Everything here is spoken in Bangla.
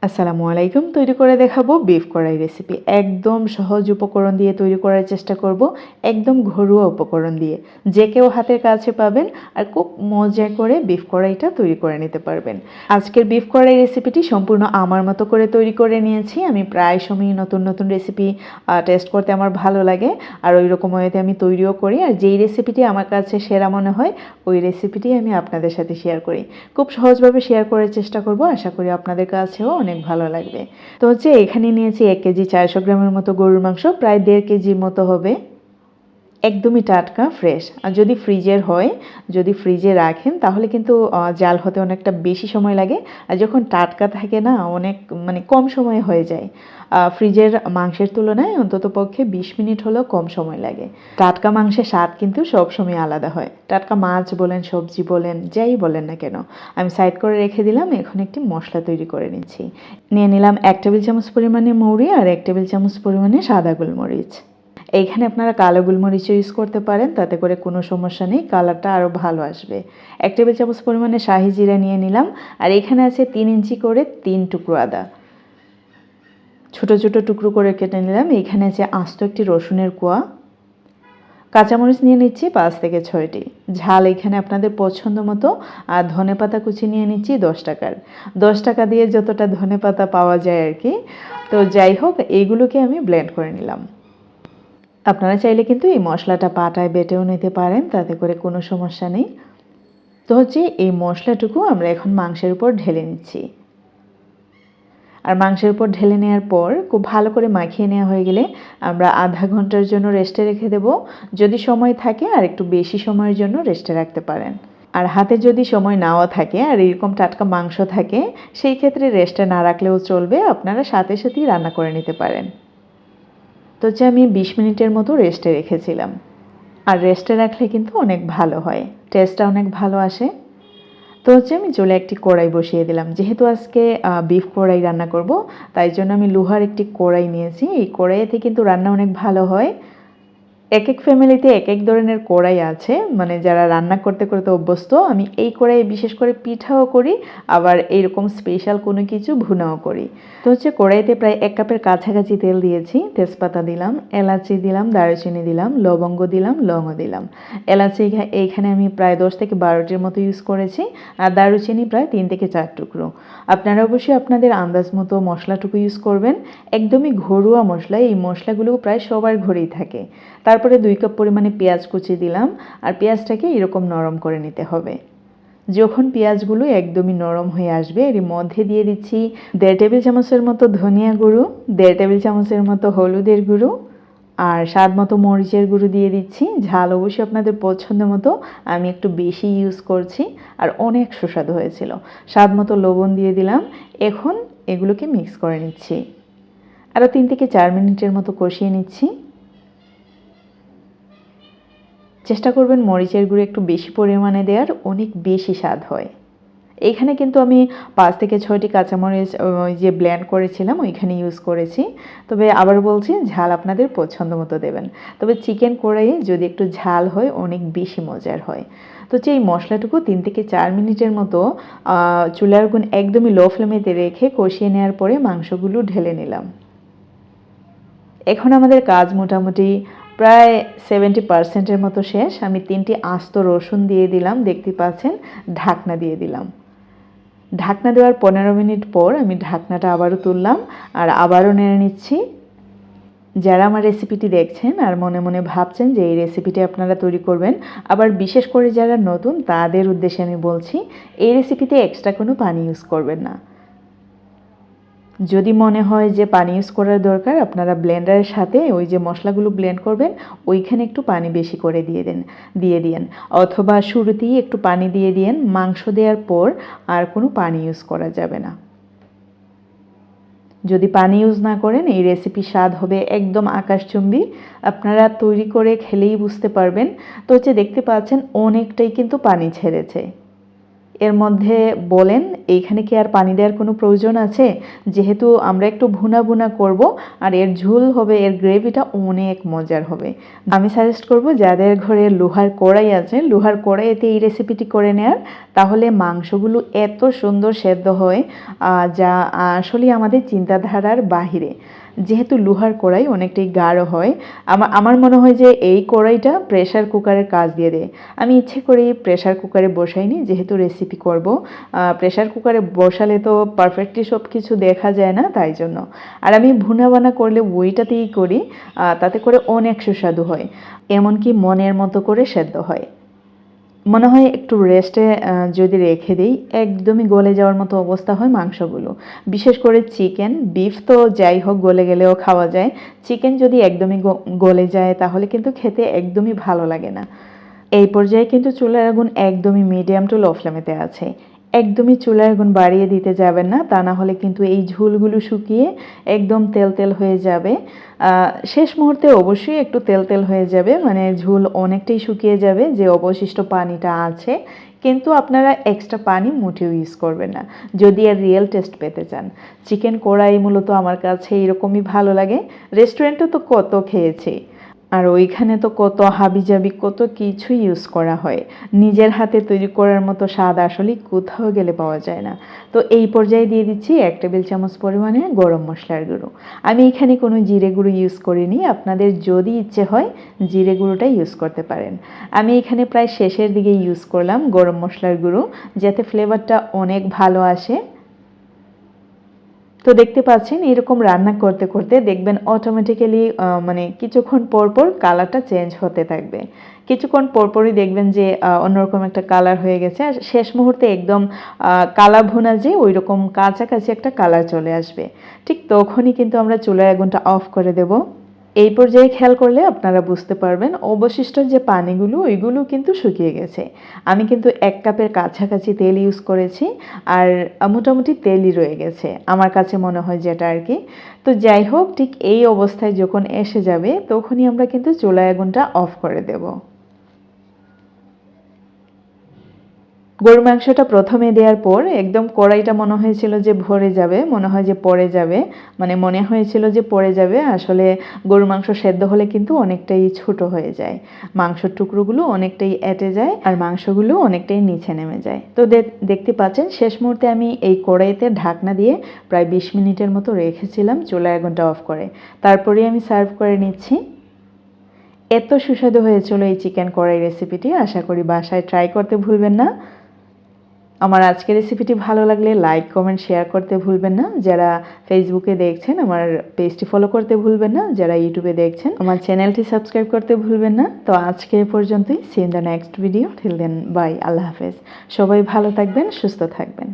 আসসালামু আলাইকুম। তৈরি করে দেখাবো বিফ কড়াই রেসিপি। একদম সহজ উপকরণ দিয়ে তৈরি করার চেষ্টা করব, একদম ঘরোয়া উপকরণ দিয়ে। যে কেউ হাতের কাছে পাবেন আর খুব মজা করে বিফ কড়াইটা তৈরি করে নিতে পারবেন। আজকের বিফ কড়াই রেসিপিটি সম্পূর্ণ আমার মতো করে তৈরি করে নিয়েছি। আমি প্রায় সময়ই নতুন নতুন রেসিপি টেস্ট করতে আমার ভালো লাগে, আর ওই রকম ওয়েতে আমি তৈরিও করি। আর যেই রেসিপিটি আমার কাছে সেরা মনে হয় ওই রেসিপিটি আমি আপনাদের সাথে শেয়ার করি। খুব সহজভাবে শেয়ার করার চেষ্টা করব, আশা করি আপনাদের কাছেও অনেক ভালো লাগবে। তো এখানে নিয়েছি 1 কেজি 400 গ্রামের মতো গরুর মাংস, প্রায় 1.5 কেজির মতো হবে। একদমই টাটকা ফ্রেশ। আর যদি ফ্রিজের হয়, যদি ফ্রিজে রাখেন তাহলে কিন্তু জাল হতে অনেকটা বেশি সময় লাগে। আর যখন টাটকা থাকে না, অনেক কম সময়ে হয়ে যায়। ফ্রিজের মাংসের তুলনায় অন্ততপক্ষে 20 মিনিট হলেও কম সময় লাগে। টাটকা মাংসের স্বাদ কিন্তু সবসময় আলাদা হয়। টাটকা মাছ বলেন, সবজি বলেন, যাই বলেন না কেন। আমি সাইড করে রেখে দিলাম। এখন একটি মশলা তৈরি করে নিচ্ছি। নিয়ে নিলাম 1 টেবিল চামচ পরিমাণে মৌরি আর 1 টেবিল চামচ পরিমাণে সাদা গোলমরিচ। এইখানে আপনারা কালো গোলমরিচও ইউজ করতে পারেন, তাতে করে কোনো সমস্যা নেই, কালারটা আরও ভালো আসবে। 1 টেবিল চামচ পরিমাণে শাহি জিরা নিয়ে নিলাম। আর এখানে আছে 3 ইঞ্চি করে 3 টুকরো আদা, ছোট ছোট টুকরো করে কেটে নিলাম। এইখানে আছে আস্ত একটি রসুনের কোয়া। কাঁচামরিচ নিয়ে নিচ্ছি 5 থেকে 6টি। ঝাল এখানে আপনাদের পছন্দ মতো। আর ধনেপাতা কুচি নিয়ে নিচ্ছি 10 টাকার। 10 টাকা দিয়ে যতটা ধনেপাতা পাওয়া যায় আর কি। তো যাই হোক, এইগুলোকে আমি ব্লেন্ড করে নিলাম। আপনারা চাইলে কিন্তু এই মশলাটা পাটায় বেটেও নিতে পারেন, তাতে করে কোনো সমস্যা নেই। তো এই মশলাটুকু আমরা এখন মাংসের উপর ঢেলে নিচ্ছি। আর মাংসের উপর ঢেলে নেওয়ার পর খুব ভালো করে মাখিয়ে নেওয়া হয়ে গেলে আমরা আধা ঘন্টার জন্য রেস্টে রেখে দেব। যদি সময় থাকে আর একটু বেশি সময়ের জন্য রেস্টে রাখতে পারেন। আর হাতে যদি সময় নাও থাকে আর এরকম টাটকা মাংস থাকে, সেই ক্ষেত্রে রেস্টে না রাখলেও চলবে, আপনারা সাথে সাথেই রান্না করে নিতে পারেন। তো আমি 20 মিনিটের মতো রেস্টে রেখেছিলাম। আর রেস্টে রাখলে কিন্তু অনেক ভালো হয়, টেস্টটা অনেক ভালো আসে। তো আমি চুলায় একটি কড়াই বসিয়ে দিলাম। যেহেতু আজকে বিফ কড়াই রান্না করব, তাই জন্য আমি লোহার একটি কড়াই নিয়েছি। এই কড়াইতে কিন্তু রান্না অনেক ভালো হয়। এক এক ফ্যামিলিতে এক এক ধরনের কড়াই আছে, যারা রান্না করতে করতে অভ্যস্ত। আমি এই কড়াইয়ে বিশেষ করে পিঠাও করি, আবার এইরকম স্পেশাল কোনো কিছু ভুনাও করি। তো কড়াইতে প্রায় 1 কাপের কাছাকাছি তেল দিয়েছি। তেজপাতা দিলাম, এলাচি দিলাম, দারুচিনি দিলাম, লবঙ্গ দিলাম, লংও দিলাম। এলাচি এইখানে আমি প্রায় 10 থেকে 12টির মতো ইউজ করেছি। আর দারুচিনি প্রায় 3 থেকে 4 টুকরো। আপনারা অবশ্যই আপনাদের আন্দাজ মতো মশলাটুকু ইউজ করবেন। একদমই ঘরোয়া মশলা, এই মশলাগুলো প্রায় সবার ঘরেই থাকে। তারপরে 2 কাপ পরিমাণে পেঁয়াজ কুচি দিলাম। আর পেঁয়াজটাকে এরকম নরম করে নিতে হবে। যখন পেঁয়াজগুলো একদমই নরম হয়ে আসবে, এর মধ্যে দিয়ে দিচ্ছি 1.5 টেবিল চামচের মতো ধনিয়া গুঁড়ো, 1.5 টেবিল চামচের মতো হলুদের গুঁড়ো, আর স্বাদ মতো মরিচের গুঁড়ো দিয়ে দিচ্ছি। ঝাল অবশ্যই আপনাদের পছন্দ মতো, আমি একটু বেশি ইউজ করছি, আর অনেক সুস্বাদু হয়েছিল। স্বাদ মতো লবণ দিয়ে দিলাম। এখন এগুলোকে মিক্স করে নিচ্ছি। আরও 3 থেকে 4 মিনিটের মতো কষিয়ে নিচ্ছি। চেষ্টা করবেন মরিচের গুঁড়ো একটু বেশি পরিমাণে দেওয়ার, অনেক বেশি স্বাদ হয়। এইখানে কিন্তু আমি 5 থেকে 6টি কাঁচামরিচ ওই যে ব্লেন্ড করেছিলাম ওইখানে ইউজ করেছি। তবে আবার বলছি, ঝাল আপনাদের পছন্দ মতো দেবেন। তবে চিকেন কড়াইয়ে যদি একটু ঝাল হয়, অনেক বেশি মজার হয়। তো এই মশলাটুকু 3 থেকে 4 মিনিটের মতো চুলার আগুন একদমই লো ফ্লেমেতে রেখে কষিয়ে নেওয়ার পরে মাংসগুলো ঢেলে নিলাম। এখন আমাদের কাজ মোটামুটি প্রায় 70% মতো শেষ। আমি 3টি আস্ত রসুন দিয়ে দিলাম, দেখতে পাচ্ছেন। ঢাকনা দিয়ে দিলাম। ঢাকনা দেওয়ার 15 মিনিট পর আমি ঢাকনাটা আবারও তুললাম, আর আবারও নেড়ে নিচ্ছি। যারা আমার রেসিপিটি দেখছেন আর মনে মনে ভাবছেন যে এই রেসিপিটি আপনারা তৈরি করবেন, আবার বিশেষ করে যারা নতুন তাদের উদ্দেশ্যে আমি বলছি, এই রেসিপিতে এক্সট্রা কোনো পানি ইউজ করবেন না। যদি মনে হয় যে পানি ইউজ করার দরকার, আপনারা ব্লেন্ডারের সাথে ওই যে মশলাগুলো ব্লেন্ড করবেন ওইখানে একটু পানি বেশি করে দিয়ে দিন, অথবা শুরুতেই একটু পানি দিয়ে দিন। মাংস দেওয়ার পর আর কোনো পানি ইউজ করা যাবে না। যদি পানি ইউজ না করেন, এই রেসিপির স্বাদ হবে একদম আকাশচুম্বী। আপনারা তৈরি করে খেলেই বুঝতে পারবেন। তো দেখতে পাচ্ছেন অনেকটাই কিন্তু পানি ছেড়েছে। এর মধ্যে বলেন এইখানে কি আর পানি দেওয়ার কোনো প্রয়োজন আছে? যেহেতু আমরা একটু ভুনা ভুনা করব আর এর ঝোল হবে, এর গ্রেভিটা অনেক মজার হবে। আমি সাজেস্ট করব যাদের ঘরে লোহার কড়াই আছে, লোহার কড়াইতে এই রেসিপিটি করে নেয়ার, তাহলে মাংসগুলো এত সুন্দর সেদ্ধ হয় যা আসলে আমাদের চিন্তাধারার বাহিরে। যেহেতু লোহার কড়াই অনেকটাই গাঢ় হয়, আমার মনে হয় যে এই কড়াইটা প্রেসার কুকারের কাজ দিয়ে দেয়। আমি ইচ্ছে করে প্রেসার কুকারে বসাইনি, যেহেতু রেসিপি করব। প্রেসার কুকারে বসালে তো পারফেক্টলি সব কিছু দেখা যায় না, তাই জন্য। আর আমি ভুনা বানা করলে ওইটাতেই করি, তাতে করে অনেক সুস্বাদু হয়, এমনকি মনের মতো করে সেদ্ধ হয়। মনে হয় একটু রেস্টে যদি রেখে দিই একদমই গলে যাওয়ার মতো অবস্থা হয় মাংসগুলো। বিশেষ করে চিকেন, বিফ তো যাই হোক গলে গেলেও খাওয়া যায়, চিকেন যদি একদমই গলে যায় তাহলে কিন্তু খেতে একদমই ভালো লাগে না। এই পর্যায়ে কিন্তু চুলার আগুন একদমই মিডিয়াম টু লো ফ্লেমেতে আছে। একদমই চুলার আগুন বাড়িয়ে দিতে যাবেন না, তা না হলে কিন্তু এই ঝোলগুলো শুকিয়ে একদম তেল তেল হয়ে যাবে। শেষ মুহূর্তে অবশ্যই একটু তেল তেল হয়ে যাবে, মানে ঝোল অনেকটাই শুকিয়ে যাবে, যে অবশিষ্ট পানিটা আছে। কিন্তু আপনারা এক্সট্রা পানি মোটেও ইউজ করবেন না যদি এর রিয়েল টেস্ট পেতে চান। চিকেন কড়াই মূলত আমার কাছে এরকমই ভালো লাগে। রেস্টুরেন্টে তো কত খেয়েছি, আর ওইখানে তো কত হাবিজাবি কত কিছু ইউজ করা হয়। নিজের হাতে তৈরি করার মতো স্বাদ আসলে কোথাও গেলে পাওয়া যায় না। তো এই পর্যায়ে দিয়ে দিচ্ছি 1 টেবিল চামচ পরিমাণে গরম মশলার গুঁড়ো। আমি এখানে কোনো জিরে গুঁড়ো ইউজ করিনি, আপনাদের যদি ইচ্ছে হয় জিরে গুঁড়োটা ইউজ করতে পারেন। আমি এখানে প্রায় শেষের দিকে ইউজ করলাম গরম মশলার গুঁড়ো, যাতে ফ্লেভারটা অনেক ভালো আসে। তো দেখতে পাচ্ছেন এরকম রান্না করতে করতে দেখবেন অটোমেটিক্যালি মানে কিছুক্ষণ পর পর কালারটা চেঞ্জ হতে থাকবে। কিছুক্ষণ পরপরই দেখবেন যে অন্যরকম একটা কালার হয়ে গেছে, আর শেষ মুহূর্তে একদম কালা ভুনা যে ওই রকম কাছাকাছি একটা কালার চলে আসবে। ঠিক তখনই কিন্তু আমরা চুলার আগুনটা অফ করে দেব। এই পর্যায়ে খেয়াল করলে আপনারা বুঝতে পারবেন অবশিষ্ট যে পানিগুলো ওইগুলো কিন্তু শুকিয়ে গেছে। আমি কিন্তু 1 কাপের কাছাকাছি তেল ইউজ করেছি, আর মোটামুটি তেলই রয়ে গেছে আমার কাছে মনে হয় যেটা আর কি। তো যাই হোক, ঠিক এই অবস্থায় যখন এসে যাবে তখনই আমরা কিন্তু চুলার আগুনটা অফ করে দেব। গরুর মাংসটা প্রথমে দেওয়ার পর একদম কড়াইটা মনে হয়েছিল যে ভরে যাবে, মনে হয় যে পড়ে যাবে, মানে মনে হয়েছিল যে পড়ে যাবে। আসলে গরুর মাংস সেদ্ধ হলে কিন্তু অনেকটাই ছোট হয়ে যায়, মাংসের টুকরোগুলো অনেকটাই এঁটে যায় আর মাংসগুলো অনেকটাই নিচে নেমে যায়। তো দেখতে পাচ্ছেন শেষ মুহূর্তে আমি এই কড়াইতে ঢাকনা দিয়ে প্রায় 20 মিনিটের মতো রেখেছিলাম চুলার আগুনটা অফ করে। তারপরে আমি সার্ভ করে নিচ্ছি। এত সুস্বাদু হয়েছিল এই চিকেন কড়াই রেসিপিটি, আশা করি বাসায় ট্রাই করতে ভুলবেন না। আমার আজকের রেসিপিটি ভালো লাগলে লাইক কমেন্ট শেয়ার করতে ভুলবেন না। যারা ফেসবুকে দেখছেন আমার পেজটি ফলো করতে ভুলবেন না, যারা ইউটিউবে দেখছেন আমার চ্যানেলটি সাবস্ক্রাইব করতে ভুলবেন না। তো আজকে এ পর্যন্তই। See in the next video. Till then bye, আল্লাহ হাফেজ। সবাই ভালো থাকবেন, সুস্থ থাকবেন।